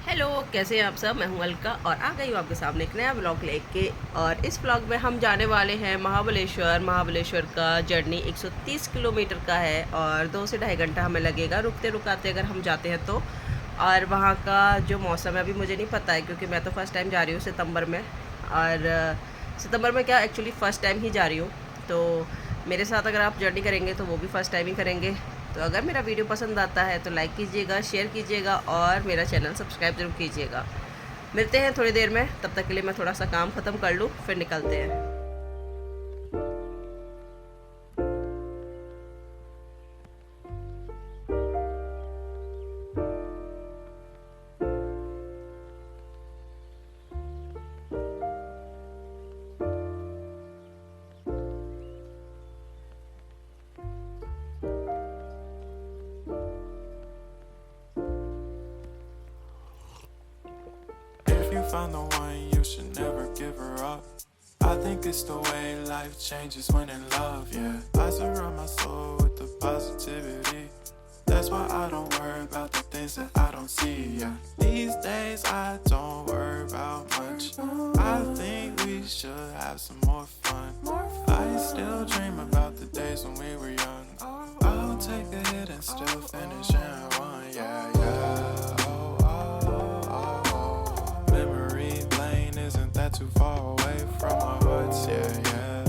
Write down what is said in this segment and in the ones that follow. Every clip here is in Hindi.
हेलो, कैसे हैं आप सब। मैं हूं अलका और आ गई हूं आपके सामने एक नया व्लॉग लेके। और इस व्लॉग में हम जाने वाले हैं महाबलेश्वर का जर्नी 130 किलोमीटर का है और 2 से ढाई घंटा हमें लगेगा रुकते रुकाते अगर हम जाते हैं तो। और वहाँ का जो मौसम है अभी मुझे नहीं पता है क्योंकि मैं तो फ़र्स्ट टाइम जा रही हूँ सितंबर में। और सितंबर में क्या, एक्चुअली फ़र्स्ट टाइम ही जा रही हूँ। तो मेरे साथ अगर आप जर्नी करेंगे तो वो भी फ़र्स्ट टाइम ही करेंगे। तो अगर मेरा वीडियो पसंद आता है तो लाइक कीजिएगा, शेयर कीजिएगा और मेरा चैनल सब्सक्राइब ज़रूर कीजिएगा। मिलते हैं थोड़ी देर में, तब तक के लिए मैं थोड़ा सा काम ख़त्म कर लूँ फिर निकलते हैं। If you find the one, you should never give her up. I think it's the way life changes when in love, yeah. I surround my soul with the positivity. That's why I don't worry about the things that I don't see, yeah. These days I don't worry about much. I think we should have some more fun. I still dream about the days when we were young. I'll take a hit and still finish in one, yeah, yeah. Memory lane isn't that too far away from our hearts, yeah, yeah.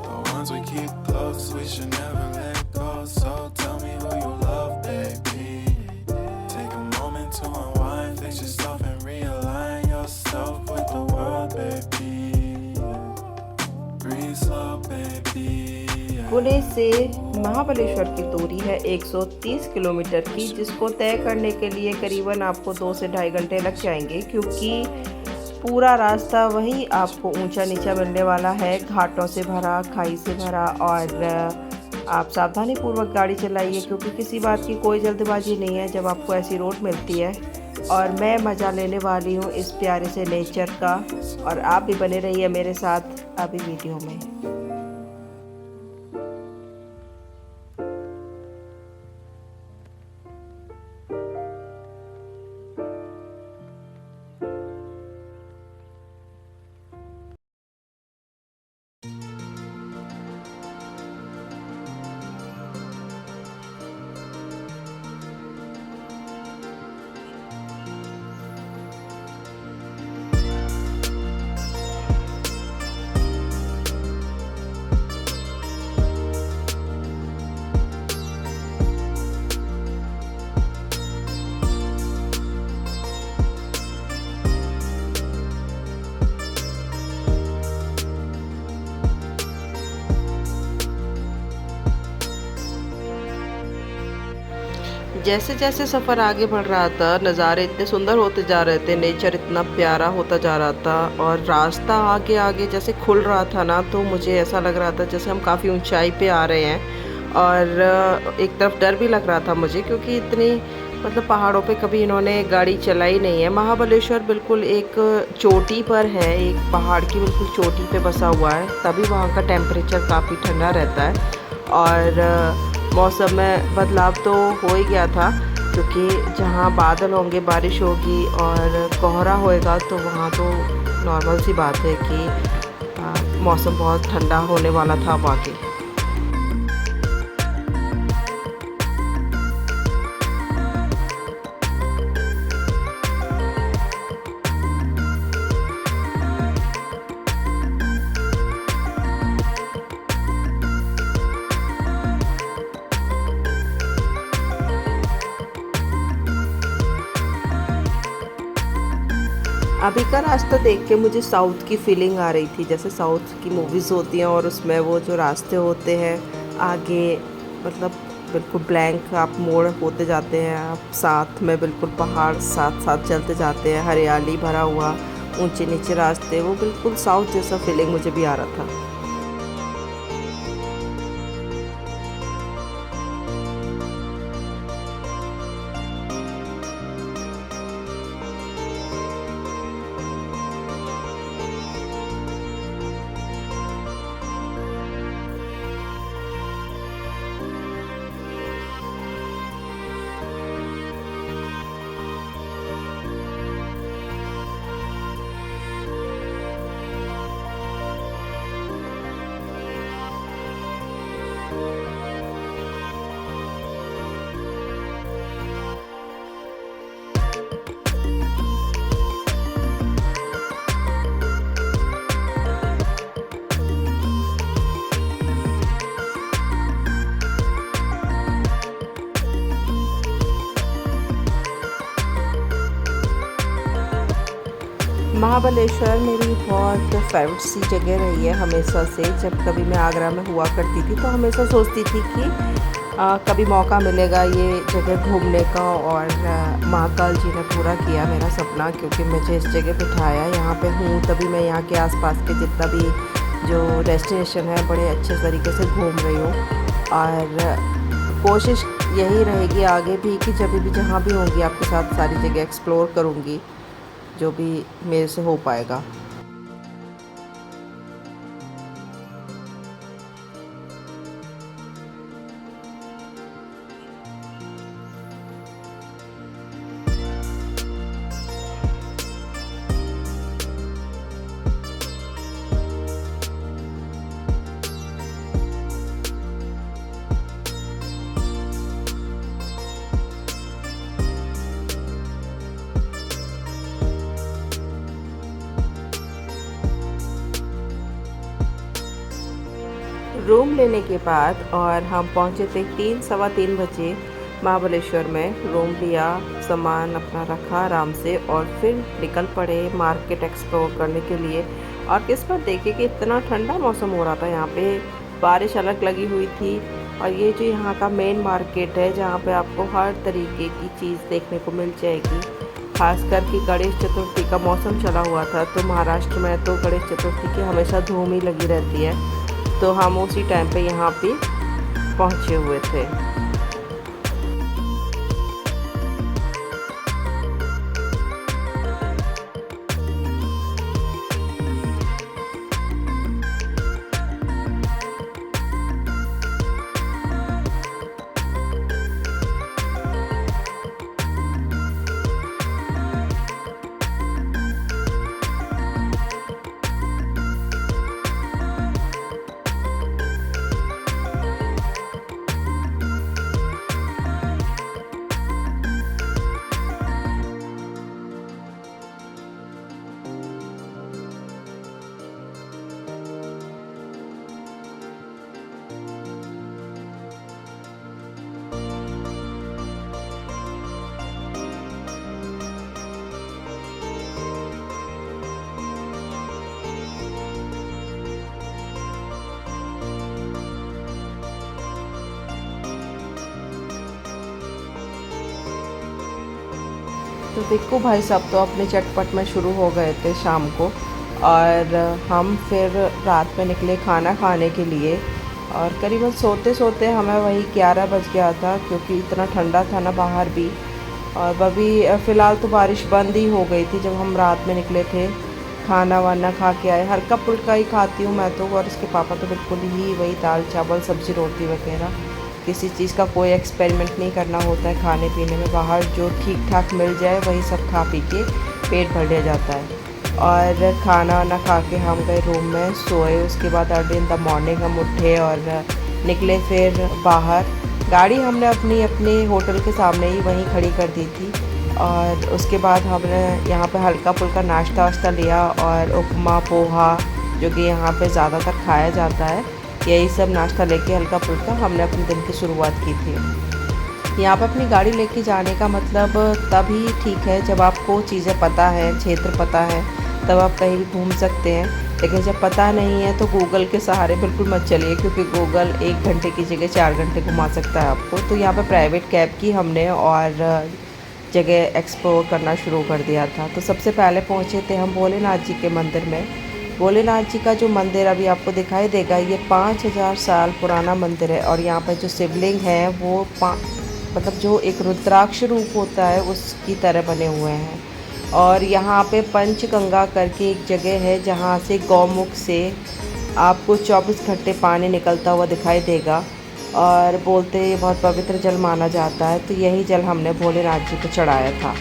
The ones we keep close, we should never let go. So tell me who you love, baby. Take a moment to unwind, fix yourself and realign yourself with the world, baby. Breathe slow, baby. Pune से महाबलेश्वर की दूरी है 130 किलोमीटर की, जिसको तय करने के लिए करीबन आपको 2 से ढाई घंटे लग जाएंगे क्योंकि पूरा रास्ता वहीं आपको ऊंचा नीचा मिलने वाला है, घाटों से भरा, खाई से भरा। और आप सावधानी पूर्वक गाड़ी चलाइए क्योंकि किसी बात की कोई जल्दबाजी नहीं है जब आपको ऐसी रोड मिलती है। और मैं मज़ा लेने वाली हूँ इस प्यारे से नेचर का, और आप भी बने रहिए मेरे साथ अभी वीडियो में। जैसे जैसे सफ़र आगे बढ़ रहा था, नज़ारे इतने सुंदर होते जा रहे थे, नेचर इतना प्यारा होता जा रहा था और रास्ता आगे आगे जैसे खुल रहा था ना, तो मुझे ऐसा लग रहा था जैसे हम काफ़ी ऊंचाई पे आ रहे हैं। और एक तरफ डर भी लग रहा था मुझे क्योंकि इतनी मतलब पहाड़ों पे कभी इन्होंने गाड़ी चलाई नहीं है। महाबलेश्वर बिल्कुल एक चोटी पर है, एक पहाड़ की बिल्कुल चोटी पे बसा हुआ है, तभी वहाँ का टेम्परेचर काफ़ी ठंडा रहता है। और मौसम में बदलाव तो हो ही गया था क्योंकि जहाँ बादल होंगे बारिश होगी और कोहरा होएगा तो वहाँ तो नॉर्मल सी बात है कि मौसम बहुत ठंडा होने वाला था अब आगे। अभी का रास्ता देख के मुझे साउथ की फीलिंग आ रही थी, जैसे साउथ की मूवीज़ होती हैं और उसमें वो जो रास्ते होते हैं आगे, मतलब बिल्कुल ब्लैंक आप मोड़ होते जाते हैं, आप साथ में बिल्कुल पहाड़ साथ साथ चलते जाते हैं, हरियाली भरा हुआ ऊंचे नीचे रास्ते, वो बिल्कुल साउथ जैसा फीलिंग मुझे भी आ रहा था। महाबलेश्वर मेरी बहुत फेवरेट सी जगह रही है हमेशा से। जब कभी मैं आगरा में हुआ करती थी तो हमेशा सोचती थी कि कभी मौका मिलेगा ये जगह घूमने का, और महाकाल जी ने पूरा किया मेरा सपना, क्योंकि मुझे इस जगह बिठाया। यहाँ पे हूँ तभी मैं यहाँ के आसपास के जितना भी जो डेस्टिनेशन है बड़े अच्छे तरीके से घूम रही हूँ। और कोशिश यही रहेगी आगे भी कि जब भी जहाँ भी होंगी आपके साथ सारी जगह एक्सप्लोर करूँगी जो भी मेरे से हो पाएगा। रूम लेने के बाद और हम पहुँचे थे 3 सवा 3 बजे महाबलेश्वर में। रूम लिया, सामान अपना रखा आराम से, और फिर निकल पड़े मार्केट एक्सप्लोर करने के लिए। और किस्मत देखिए कि इतना ठंडा मौसम हो रहा था, यहाँ पे बारिश अलग लगी हुई थी। और ये जो यहाँ का मेन मार्केट है जहाँ पे आपको हर तरीके की चीज़ देखने को मिल जाएगी। खासकर कि गणेश चतुर्थी का मौसम चला हुआ था, तो महाराष्ट्र में तो गणेश चतुर्थी की हमेशा धूम ही लगी रहती है। तो हम उसी टाइम पे यहाँ पे पहुँचे हुए थे। तो बिक्कू भाई साहब तो अपने चटपट में शुरू हो गए थे शाम को, और हम फिर रात में निकले खाना खाने के लिए। और करीबन सोते सोते हमें वही 11 बज गया था, क्योंकि इतना ठंडा था ना बाहर भी। और अभी फ़िलहाल तो बारिश बंद ही हो गई थी जब हम रात में निकले थे। खाना वाना खा के आए, हल्का फुल्का ही खाती हूँ मैं तो, और इसके पापा तो बिल्कुल ही वही दाल चावल सब्ज़ी रोटी वगैरह। किसी चीज़ का कोई एक्सपेरिमेंट नहीं करना होता है खाने पीने में। बाहर जो ठीक ठाक मिल जाए वही सब खा पी के पेट भर लिया जाता है। और खाना वाना खा के हम गए रूम में, सोए। उसके बाद अर्ली इन द मॉर्निंग हम उठे और निकले फिर बाहर। गाड़ी हमने अपने होटल के सामने ही वहीं खड़ी कर दी थी। और उसके बाद हमने यहाँ पे हल्का फुल्का नाश्ता वाश्ता लिया, और उपमा पोहा जो कि यहाँ पे ज़्यादातर खाया जाता है, यही सब नाश्ता लेके हल्का फुल्का हमने अपने दिन की शुरुआत की थी। यहाँ पे अपनी गाड़ी लेके जाने का मतलब तभी ठीक है जब आपको चीज़ें पता है, क्षेत्र पता है, तब आप कहीं भी घूम सकते हैं। लेकिन जब पता नहीं है तो गूगल के सहारे बिल्कुल मत चलिए, क्योंकि गूगल 1 घंटे की जगह 4 घंटे घुमा सकता है आपको। तो यहाँ पे प्राइवेट कैब की हमने और जगह एक्सप्लोर करना शुरू कर दिया था। तो सबसे पहले पहुँचे थे हम भोलेनाथ जी के मंदिर में। भोलेनाथ जी का जो मंदिर अभी आपको दिखाई देगा, ये 5000 साल पुराना मंदिर है। और यहाँ पर जो शिवलिंग है वो मतलब जो एक रुद्राक्ष रूप होता है उसकी तरह बने हुए हैं। और यहाँ पे पंचगंगा करके एक जगह है जहाँ से गौमुख से आपको 24 घंटे पानी निकलता हुआ दिखाई देगा। और बोलते हैं ये बहुत पवित्र जल माना जाता है। तो यही जल हमने भोलेनाथ जी को चढ़ाया था।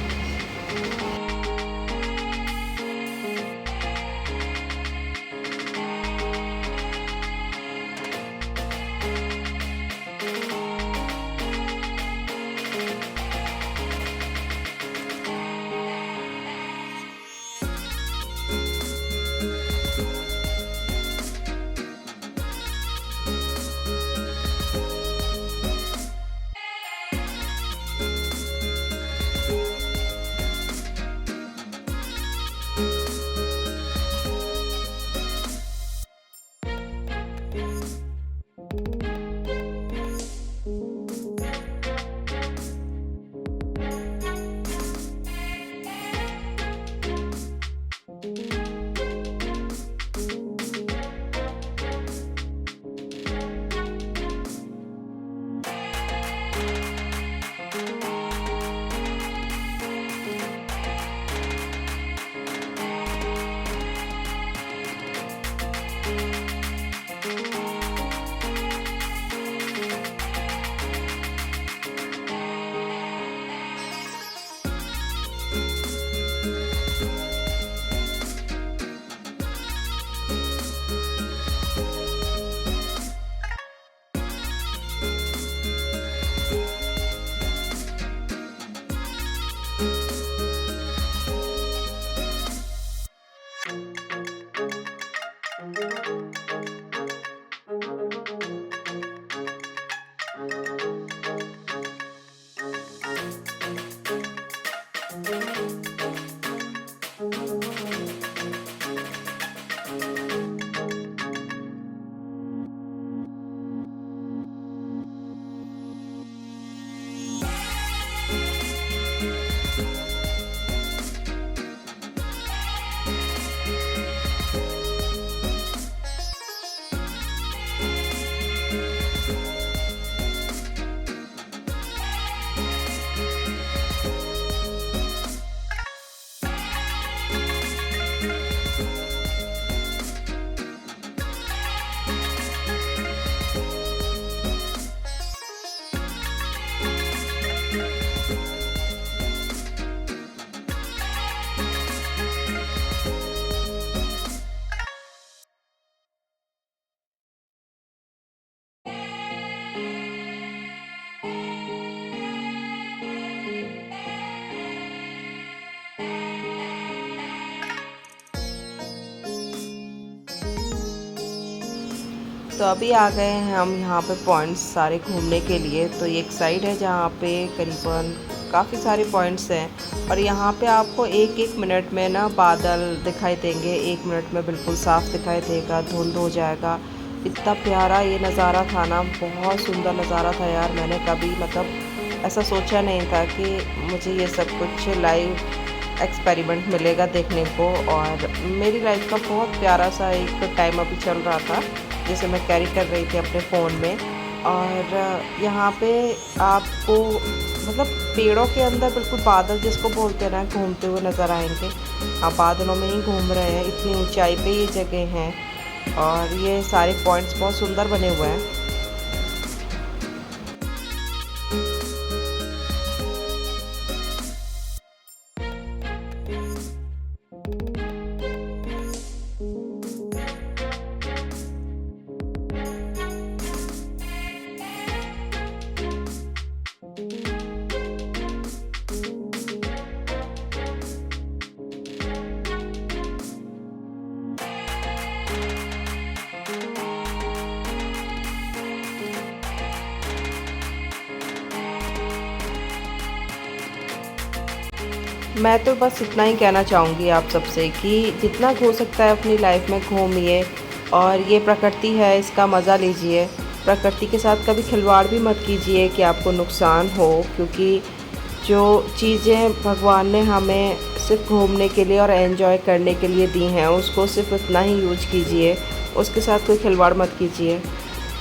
तो अभी आ गए हैं हम यहाँ पे पॉइंट्स सारे घूमने के लिए। तो ये एक साइड है जहाँ पे करीबन काफ़ी सारे पॉइंट्स हैं और यहाँ पे आपको एक एक मिनट में ना बादल दिखाई देंगे, एक मिनट में बिल्कुल साफ़ दिखाई देगा, धुंध हो जाएगा। इतना प्यारा ये नज़ारा था ना, बहुत सुंदर नज़ारा था यार। मैंने कभी मतलब ऐसा सोचा नहीं था कि मुझे ये सब कुछ लाइव एक्सपेरिमेंट मिलेगा देखने को। और मेरी लाइफ का बहुत प्यारा सा एक टाइम अभी चल रहा था, जैसे मैं कैरी कर रही थी अपने फ़ोन में। और यहाँ पे आपको मतलब पेड़ों के अंदर बिल्कुल बादल जिसको बोलते हैं ना, घूमते हुए नज़र आएंगे। आप बादलों में ही घूम रहे हैं, इतनी ऊंचाई पे ये जगह हैं और ये सारे पॉइंट्स बहुत सुंदर बने हुए हैं। मैं तो बस इतना ही कहना चाहूँगी आप सबसे कि जितना हो सकता है अपनी लाइफ में घूमिए और ये प्रकृति है इसका मज़ा लीजिए। प्रकृति के साथ कभी खिलवाड़ भी मत कीजिए कि आपको नुकसान हो, क्योंकि जो चीज़ें भगवान ने हमें सिर्फ घूमने के लिए और एंजॉय करने के लिए दी हैं उसको सिर्फ इतना ही यूज कीजिए, उसके साथ कोई खिलवाड़ मत कीजिए।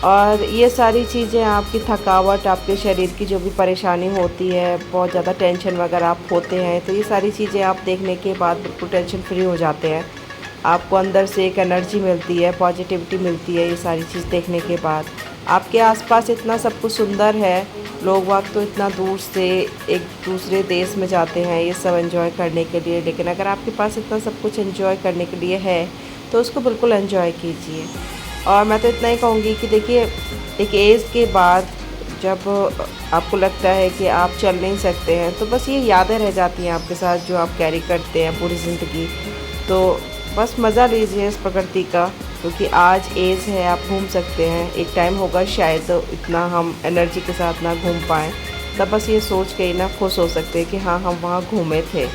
और ये सारी चीज़ें आपकी थकावट, आपके शरीर की जो भी परेशानी होती है, बहुत ज़्यादा टेंशन वगैरह आप होते हैं, तो ये सारी चीज़ें आप देखने के बाद बिल्कुल टेंशन फ्री हो जाते हैं। आपको अंदर से एक एनर्जी मिलती है, पॉजिटिविटी मिलती है ये सारी चीज़ देखने के बाद। आपके आसपास इतना सब कुछ सुंदर है, लोग वाग तो इतना दूर से एक दूसरे देश में जाते हैं ये सब एंजॉय करने के लिए, लेकिन अगर आपके पास इतना सब कुछ एंजॉय करने के लिए है तो उसको बिल्कुल एंजॉय कीजिए। और मैं तो इतना ही कहूँगी कि देखिए, एक एज के बाद जब आपको लगता है कि आप चल नहीं सकते हैं, तो बस ये यादें रह जाती हैं आपके साथ जो आप कैरी करते हैं पूरी ज़िंदगी। तो बस मज़ा लीजिए इस प्रकृति का, क्योंकि आज एज है, आप घूम सकते हैं। एक टाइम होगा शायद इतना हम एनर्जी के साथ ना घूम पाएँ, तब बस ये सोच के ही ना खुश हो सकते हैं कि हाँ, हम वहाँ घूमे थे।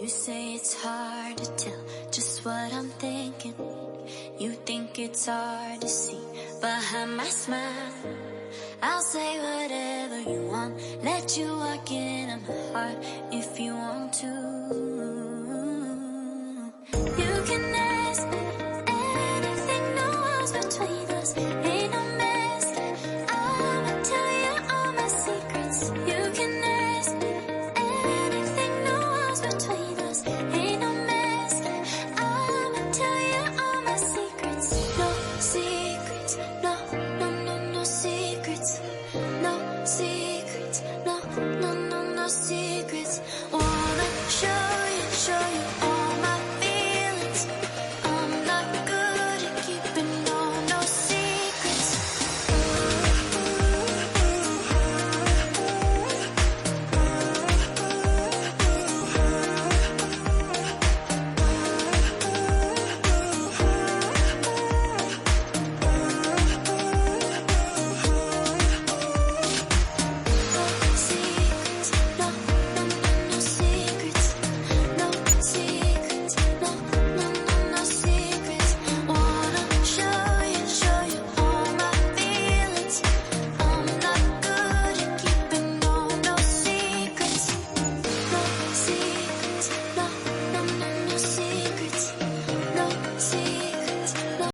You say it's hard to tell just what I'm thinking. You think it's hard to see behind my smile. I'll say whatever you want, let you walk into my heart if you want to. You can ask me anything, no walls between us, ain't no mess. I'ma tell you all my secrets. You can ask me anything, no walls between us, ain't no mess. I'ma tell you all my secrets. No secrets, no, no, no, no secrets. No secrets, no, no, no, no secrets. Wanna show you